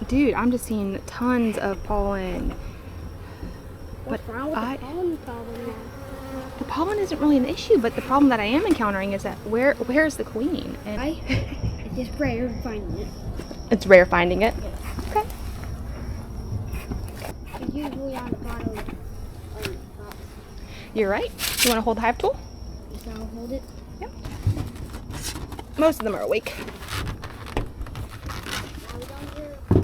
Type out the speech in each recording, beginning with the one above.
Dude, I'm just seeing tons of pollen. What's wrong with the pollen problem now? The pollen isn't really an issue, but the problem that I am encountering is that where's the queen? And It's just rare finding it. it's rare finding it. Yes. Okay. It's usually on the bottom of the box. You're right. You want to hold the hive tool? So I'll hold it. Yep. Most of them are awake. Now we don't hear a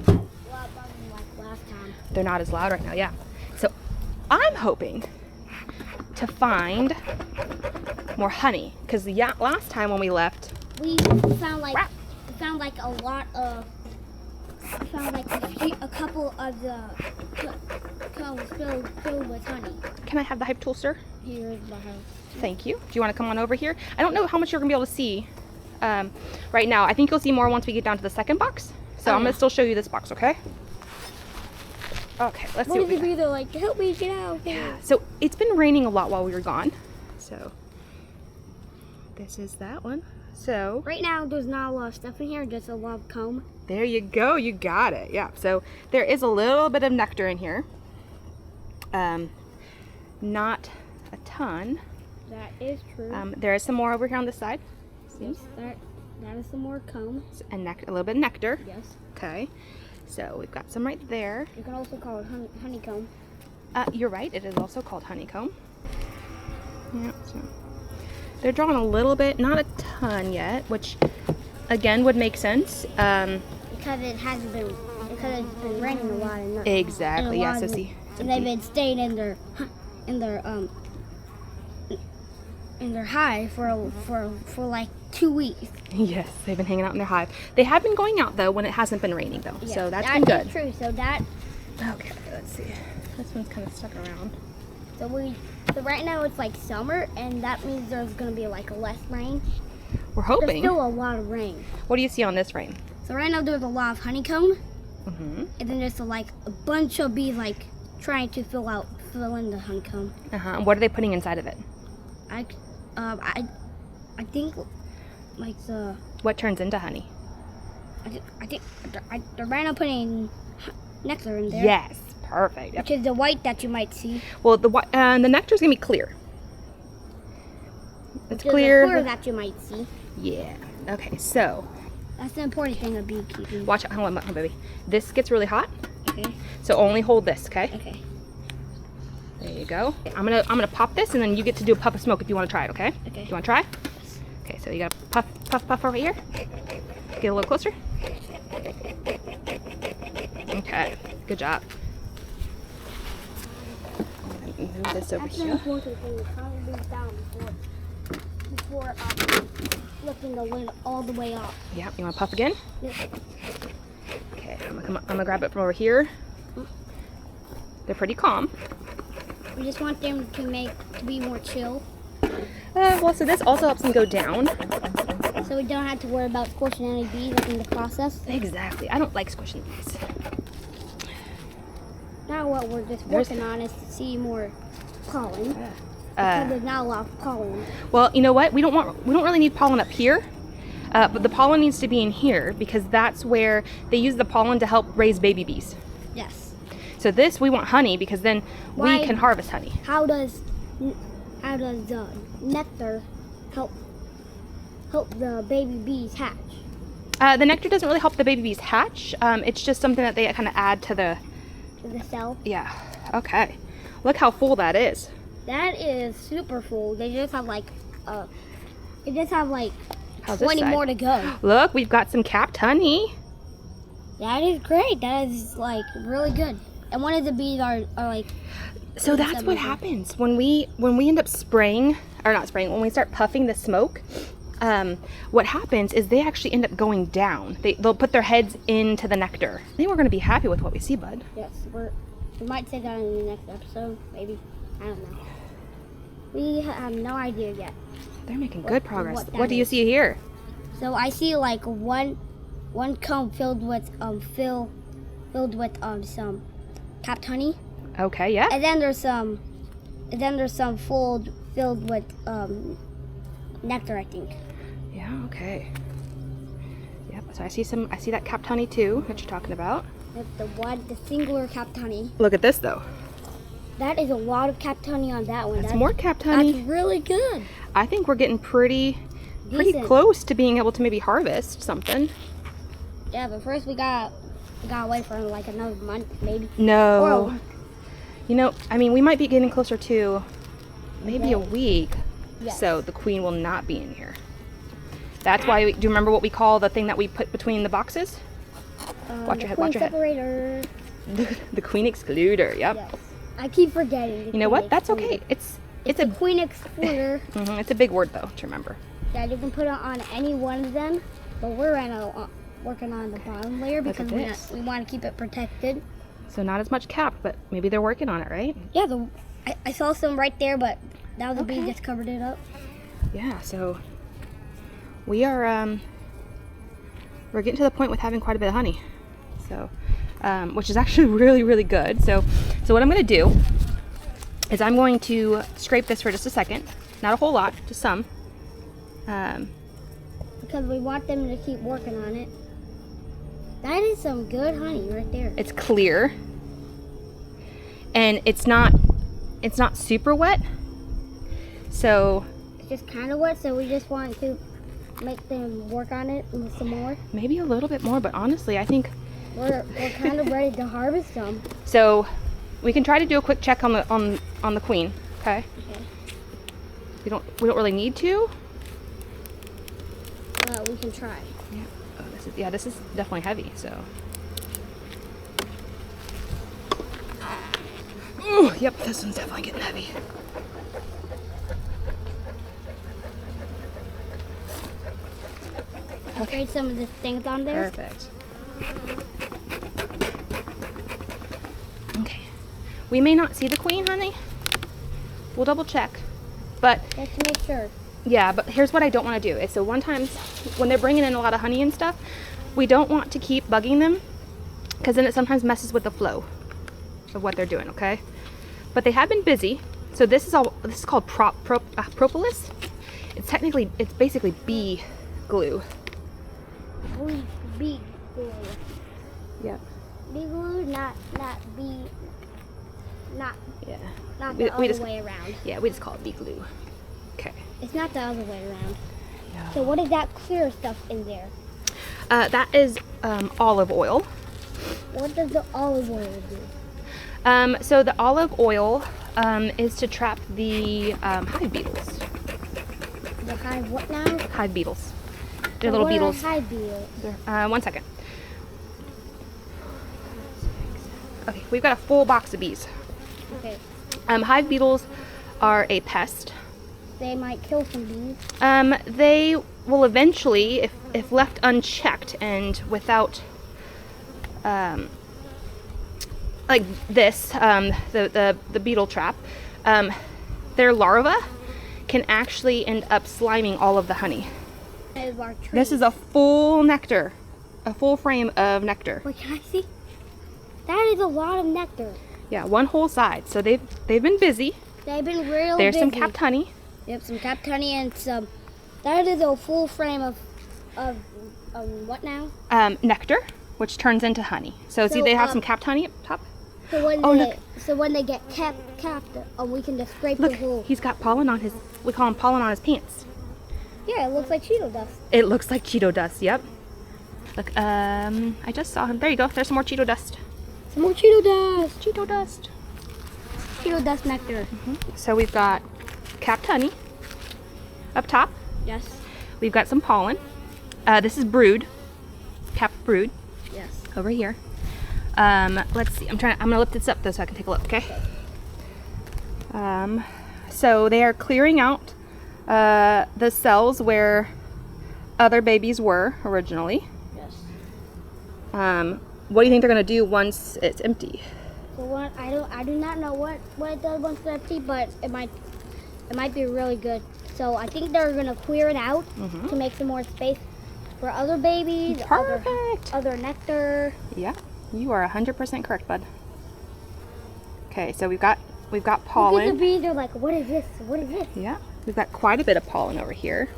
lot of buzzing like last time. They're not as loud right now, yeah. So I'm hoping to find more honey, because last time when we left, We found like a lot of. We found like a couple of the combs filled with honey. can I have the hive tool, sir? Here's the house. Thank you. Do you want to come on over here? I don't know how much you're gonna be able to see right now. I think you'll see more once we get down to the second box. So I'm gonna still show you this box, okay? Okay, let's see What what we is the breather like? Help me get out. Yeah, so it's been raining a lot while we were gone. So this is that one. So Right now, there's not a lot of stuff in here, just a lot of comb. there you go, you got it. Yeah, so there is a little bit of nectar in here. Not a ton. That is true. There is some more over here on this side. See? Yes, that is some more comb. A little bit of nectar. Yes. Okay, so we've got some right there. You can also call it honeycomb. You're right, it is also called honeycomb. Yeah, so they're drawing a little bit, not a ton yet, which again would make sense. Because it's been raining a lot. And Exactly, yeah, so see. And they've been staying in their hive for like 2 weeks. Yes, they've been hanging out in their hive. They have been going out though when it hasn't been raining though, Yes, so that's been good. True. So that. Okay, let's see. This one's kind of stuck around. So right now it's like summer, and that means there's gonna be like less rain. We're There's hoping. still a lot of rain. What do you see on this rain? So right now there's a lot of honeycomb, Mm-hmm. and then there's a bunch of bees like trying to fill in the honeycomb. Uh-huh. And what are they putting inside of it? I think like the What turns into honey? I think they're right now putting nectar in there. Yes, perfect. Yep. Which is the white that you might see. Well, the nectar's gonna be clear. It's Which is clear. the clear that you might see. Yeah. Okay, so That's the important thing of beekeeping. watch out. Hold on, baby. This gets really hot, Okay. so only hold this, okay? Okay. There you go. I'm gonna pop this, and then you get to do a puff of smoke if you want to try it, okay? Okay. Do you want to try? Okay, so you gotta puff, puff, puff over here. Get a little closer. Okay, good job. Move this over That's the here. important thing. To calm these down before lifting the lid all the way up. Yeah, you want to puff again? Yep. Okay, I'm gonna grab it from over here. They're pretty calm. We just want them to be more chill, Well, so this also helps them go down. so we don't have to worry about squishing any bees in the process. Exactly. I don't like squishing bees. Now what we're just working on is to see more pollen. Because there's not a lot of pollen. Well, you know what? We don't really need pollen up here, but the pollen needs to be in here because that's where they use the pollen to help raise baby bees. Yes. So this we want honey because then Why- we can harvest honey. How does the nectar help the baby bees hatch? The nectar doesn't really help the baby bees hatch. It's just something that they kind of add to the. The cell? Yeah. Okay. Look how full that is. That is super full. They just have like How's this 20 side? more to go. Look, we've got some capped honey. That is great. That is like really good. And one of the bees are like. So that's what happens when we end up spraying, or not spraying, when we start puffing the smoke. What happens is they actually end up going down. They'll put their heads into the nectar. I think we're going to be happy with what we see, bud. Yes, we might say that in the next episode, maybe. I don't know. We have no idea yet. They're making good progress. what that What do you is. see here? So I see like one comb filled with some capped honey, Okay, yeah. and then there's some filled with nectar, I think. Yeah, okay. Yep, so I see that capped honey too that you're talking about. The singular capped honey. Look at this though. That is a lot of capped honey on that one. That's more capped honey. That's really good. I think we're getting pretty Decent. close to being able to maybe harvest something. Yeah, but first we got wait for like another month maybe. No. Or a week. You know, I mean, we might be getting closer to maybe a week. Yes. So the queen will not be in here. That's why, do you remember what we call the thing that we put between the boxes? Watch your head, watch your head. Separator. The queen excluder, yep. Yes. I keep forgetting. You know what? That's okay. It's a queen excluder. It's a big word though to remember. Yeah, you can put it on any one of them, but we're working on the bottom layer because we want to keep it protected. So not as much capped, but maybe they're working on it, right? Yeah, I saw some right there, but now the bee just covered it up. Yeah, so we are we're getting to the point with having quite a bit of honey. So which is actually really good. So what I'm going to do is I'm going to scrape this for just a second. Not a whole lot, just some. Because we want them to keep working on it. That is some good honey right there. It's clear. And it's not super wet. So it's just kind of wet, so we just want to make them work on it some more. Maybe a little bit more, but honestly, I think we're kind of ready to harvest them. So we can try to do a quick check on the queen, okay? Okay. We don't really need to. We can try. Yeah. This is definitely heavy. So. Ooh, yep, this one's definitely getting heavy. Okay. Some of the things on there. Perfect. Okay. We may not see the queen, honey. We'll double check. But just to make sure. Yeah, but here's what I don't want to do. Is so sometimes when they're bringing in a lot of honey and stuff, we don't want to keep bugging them because then it sometimes messes with the flow of what they're doing, okay? But they have been busy. So this is called propolis. It's basically bee glue. Bee glue. Yep. Bee glue, not bee. Not We the other just, way around. Yeah, we just call it bee glue. Okay. It's not the other way around. No. So what is that clear stuff in there? That is olive oil. What does the olive oil do? So the olive oil is to trap the hive beetles. The hive what now? Hive beetles. They're So little what beetles. Are hive beetles? 1 second. Okay, we've got a full box of bees. Okay. Hive beetles are a pest. They might kill some bees. They will eventually, if left unchecked and without, like this, the beetle trap, their larva can actually end up sliming all of the honey. This is a full nectar, a full frame of nectar. Wait, can I see? That is a lot of nectar. Yeah, one whole side. So they've been busy. They've been real busy. There's some capped honey. Yep, some capped honey and some. That is a full frame of what now? Nectar, which turns into honey. So see, they have some capped honey up top. So when they get capped, we can just scrape the whole. Look, he's got pollen on his. We call him pollen on his pants. Yeah, it looks like Cheeto dust. It looks like Cheeto dust. Yep. Look, I just saw him. There you go. There's some more Cheeto dust. Some more Cheeto dust. Cheeto dust. Cheeto dust nectar. So we've got capped honey up top. Yes. We've got some pollen. This is brood. Capped brood. Yes. Over here. Let's see. I'm gonna lift this up though so I can take a look. Okay. So they are clearing out the cells where other babies were originally. Yes. What do you think they're gonna do once it's empty? So what? I do not know what it does once it's empty, but it might be really good. So I think they're gonna clear it out to make some more space for other babies. Perfect. Other nectar. Yeah, you are 100% correct, bud. Okay, so we've got pollen. Look at the bees. They're like, what is this? What is this? Yeah, we've got quite a bit of pollen over here.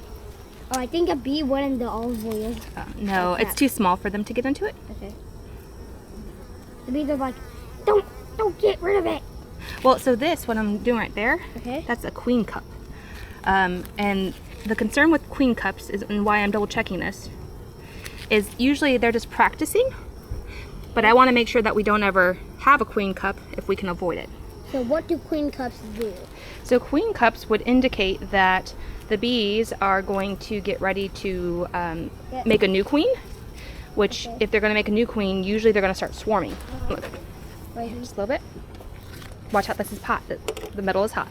Oh, I think a bee went in the olive oil. No, it's too small for them to get into it. Okay. The bees are like, don't get rid of it. Well, so this, what I'm doing right there, Okay. that's a queen cup. And the concern with queen cups is, and why I'm double checking this, is usually they're just practicing, but I want to make sure that we don't ever have a queen cup if we can avoid it. So what do queen cups do? So queen cups would indicate that the bees are going to get ready to make a new queen, which if they're going to make a new queen, usually they're going to start swarming. Look, Right here. just a little bit. Watch out, this is hot. The metal is hot.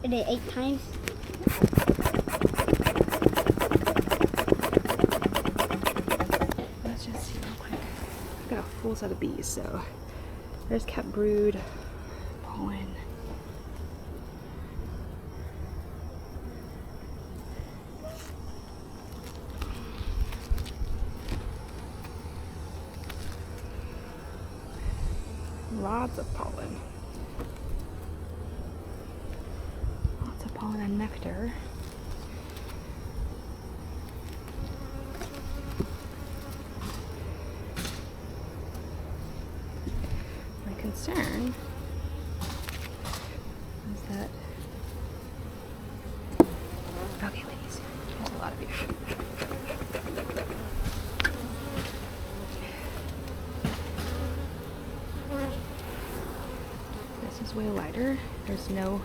Did it 8 times? Let's just see real quick. I've got a full set of bees, so there's cat brood, pollen. Lots of pollen. Lots of pollen and nectar. My concern is that... Okay, ladies, there's a lot of you. This is way lighter. There's no...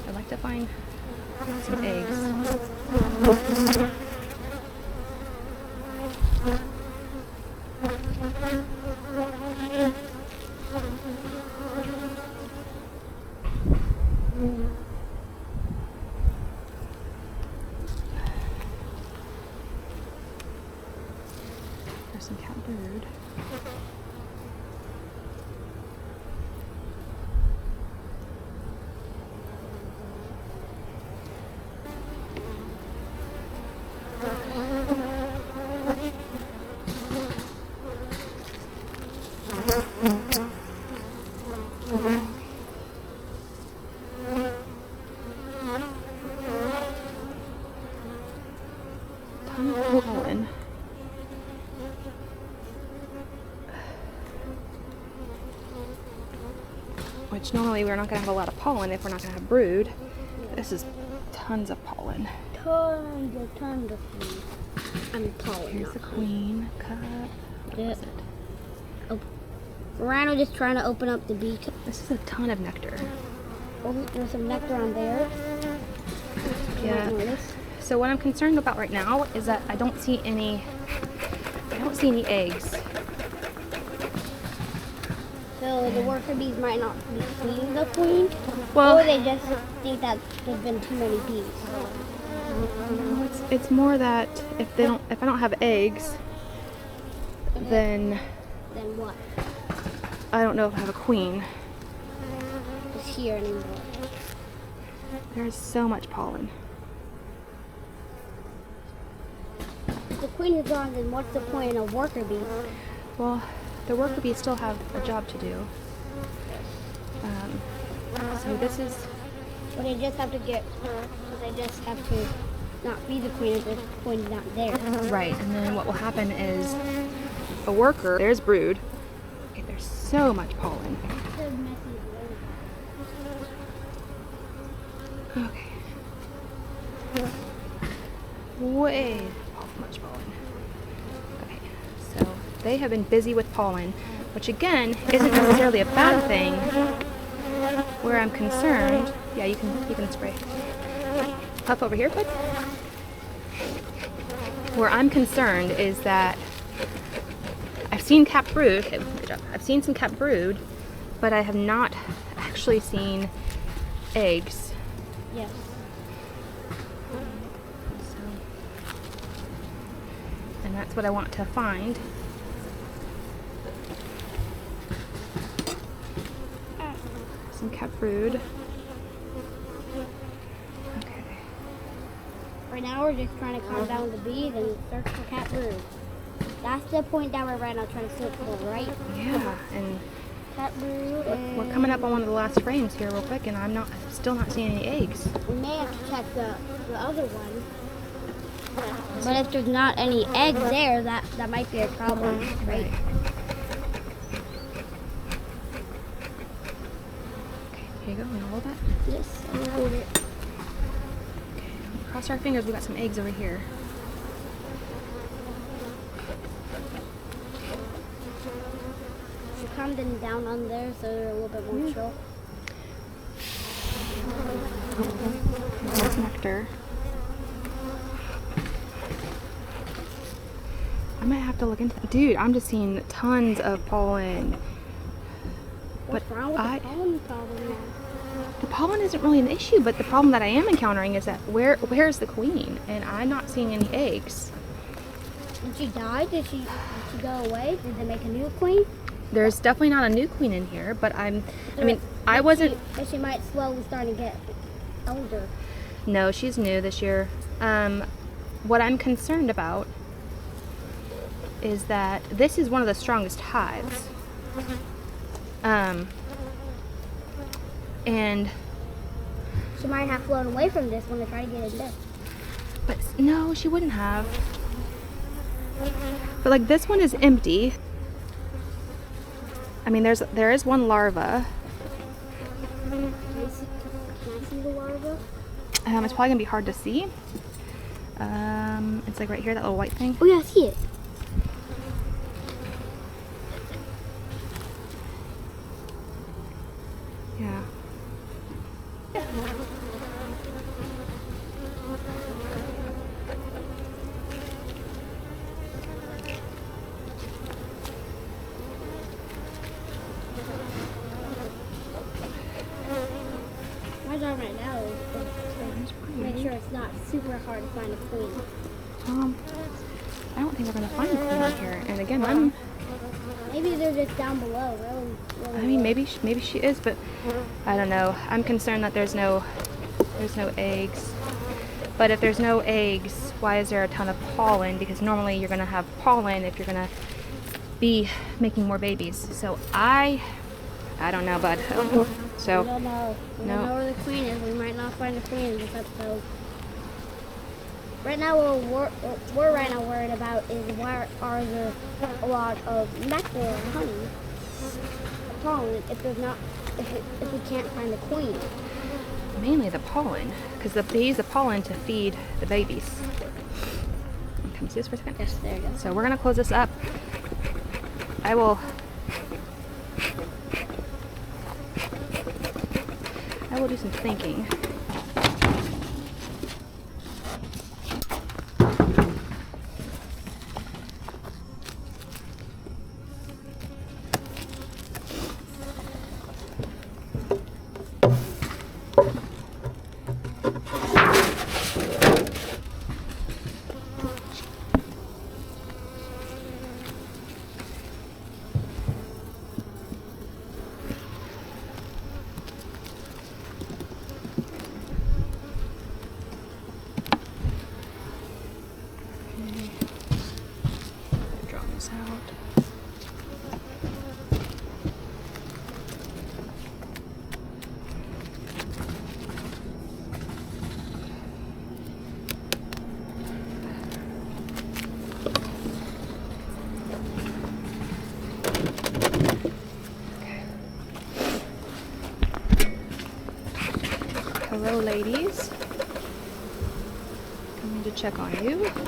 I'd like to find some eggs. There's some cat brood. Ton of pollen. Which normally we're not going to have a lot of pollen if we're not going to have brood. This is tons of pollen. Tons of bees. And pollen. Here's the queen cup. Yep. Oh. Rhino just trying to open up the bee cup. This is a ton of nectar. Oh, there's some nectar on there. Yeah. So what I'm concerned about right now is that I don't see any eggs. So the worker bees might not be seeing the queen, Well, or they just think that there's been too many bees. it's more that if I don't have eggs, then Then what? I don't know if I have a queen. It's here anymore. There's so much pollen. If the queen is gone, then what's the point in a worker bee? Well, the worker bees still have a job to do. So this is, But they just have to they just have to not be the queen if the queen's not there. right, and then what will happen is a worker, there's brood. Okay, there's so much pollen. Okay. Way much pollen. Okay, so they have been busy with pollen, which again isn't necessarily a bad thing. Where I'm concerned, yeah, you can spray. Puff over here, bud. Where I'm concerned is that I've seen cap brood. Okay, good job. I've seen some cap brood, but I have not actually seen eggs. Yes. So, and that's what I want to find. Some cat brood. Right now we're just trying to calm down the bees and search for cat brood. That's the point that we're right now trying to search for, right? Yeah, and Cat brood. we're coming up on one of the last frames here real quick, and I'm still not seeing any eggs. We may have to check the other one. But if there's not any eggs there, that might be a problem, right? Okay, here you go. You want to hold that? Yes, I'm gonna hold it. Okay, cross our fingers. We got some eggs over here. Should calm them down on there so they're a little bit more chill. There's nectar. I might have to look into that. Dude, I'm just seeing tons of pollen. What's wrong with the pollen problem now? The pollen isn't really an issue, but the problem that I am encountering is that where's the queen? And I'm not seeing any eggs. Did she die? Did she go away? Did they make a new queen? There's definitely not a new queen in here, but I wasn't. But she might slowly start to get older. No, she's new this year. What I'm concerned about is that this is one of the strongest hives. And she might have flown away from this when they try to get in this. But no, she wouldn't have. But like this one is empty. I mean, there is one larva. Can I see the larva? It's probably gonna be hard to see. It's like right here, that little white thing. Oh yeah, I see it. Yeah. My job right now is to make sure it's not super hard to find a queen. I don't think we're gonna find a queen out here. And again, maybe they're just down below. Really I mean, maybe she is, but I don't know. I'm concerned that there's no eggs. But if there's no eggs, why is there a ton of pollen? Because normally you're gonna have pollen if you're gonna be making more babies. So I don't know, bud. So we don't know. We don't know where the queen is. We might not find a queen in this episode. Right now, what we're right now worried about is where are there a lot of nectar and honey, pollen, if we can't find the queen. mainly the pollen, because they use the pollen to feed the babies. Come see this for a second? Yes, there you go. So we're gonna close this up. I will do some thinking. Hello, ladies. Coming to check on you. Okay,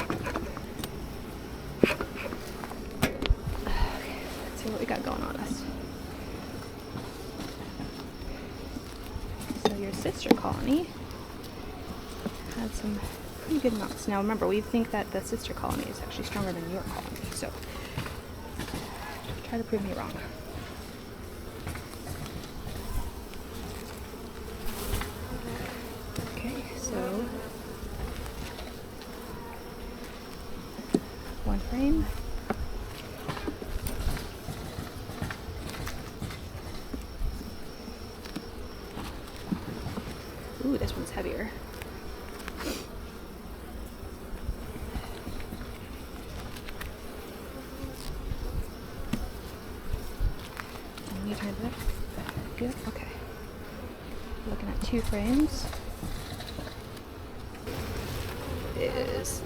let's see what we got going on us. So your sister colony had some pretty good mounts. Now remember, we think that the sister colony is actually stronger than your colony, so try to prove me wrong. So, one frame. Ooh, this one's heavier. Looking at 2 frames. Is,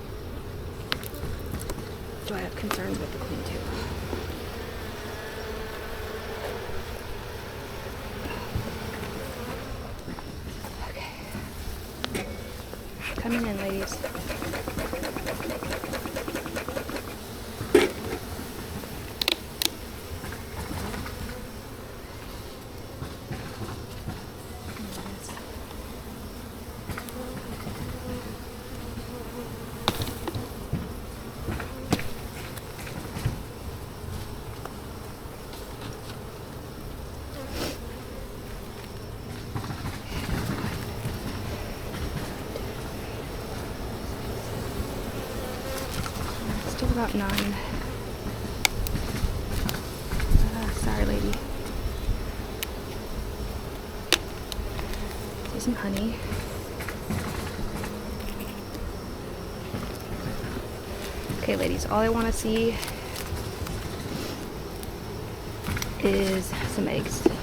do I have concerns with the queen too? Okay. Coming in, ladies. Still about 9. Sorry, lady. See some honey. Okay, ladies, all I want to see is some eggs. Okay.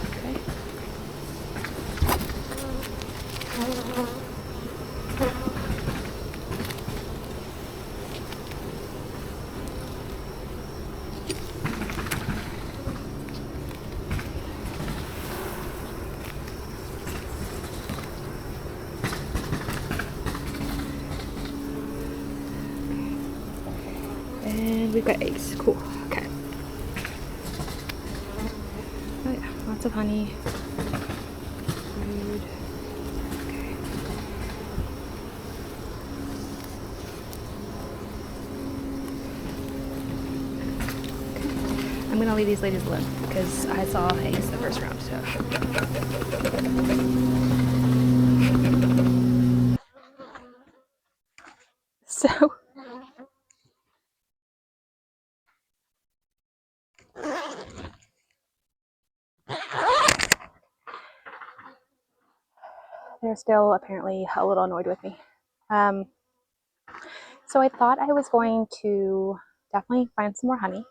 And we've got eggs. Cool. Okay. Oh yeah, lots of honey. Food. Okay. I'm gonna leave these ladies alone because I saw eggs the first round. So they're still apparently a little annoyed with me. So I thought I was going to definitely find some more honey.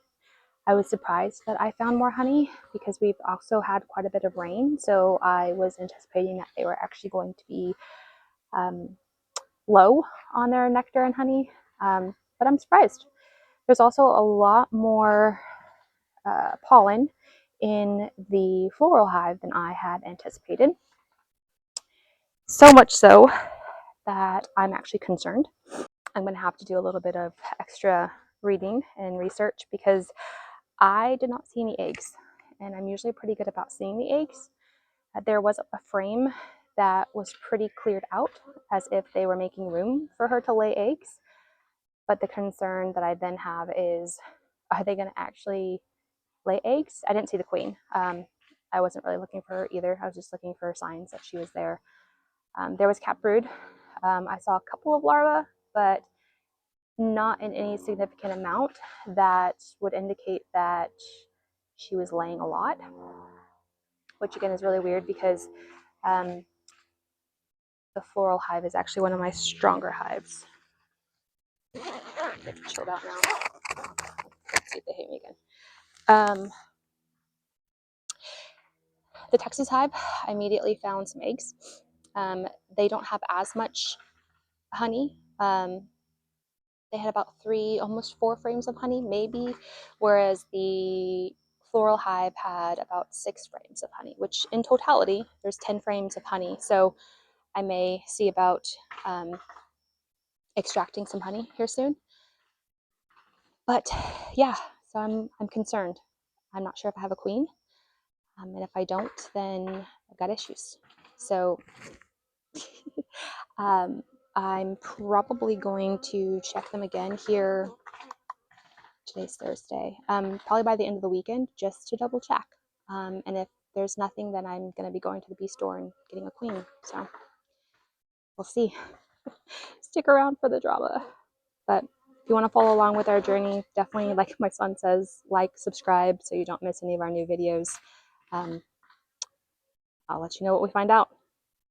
I was surprised that I found more honey because we've also had quite a bit of rain. So I was anticipating that they were actually going to be low on their nectar and honey, but I'm surprised. There's also a lot more pollen in the floral hive than I had anticipated. So much so that I'm actually concerned. I'm going to have to do a little bit of extra reading and research because I did not see any eggs, and I'm usually pretty good about seeing the eggs. There was a frame that was pretty cleared out as if they were making room for her to lay eggs. But the concern that I then have is, are they going to actually lay eggs? I didn't see the queen. I wasn't really looking for her either. I was just looking for signs that she was there. There was cat brood. I saw a couple of larvae, but not in any significant amount that would indicate that she was laying a lot, which again is really weird because the floral hive is actually one of my stronger hives. They've chilled out now. Let's see if they hate me again. The Texas hive, I immediately found some eggs. They don't have as much honey. They had about 3, almost 4 frames of honey, maybe, whereas the floral hive had about 6 frames of honey, which in totality, there's 10 frames of honey. So I may see about extracting some honey here soon. But yeah, so I'm concerned. I'm not sure if I have a queen. And if I don't, then I've got issues. So I'm probably going to check them again here. Today's Thursday. Probably by the end of the weekend, just to double check. And if there's nothing, then I'm going to be going to the bee store and getting a queen. So we'll see. Stick around for the drama. But if you want to follow along with our journey, definitely, like my son says, like, subscribe so you don't miss any of our new videos. I'll let you know what we find out.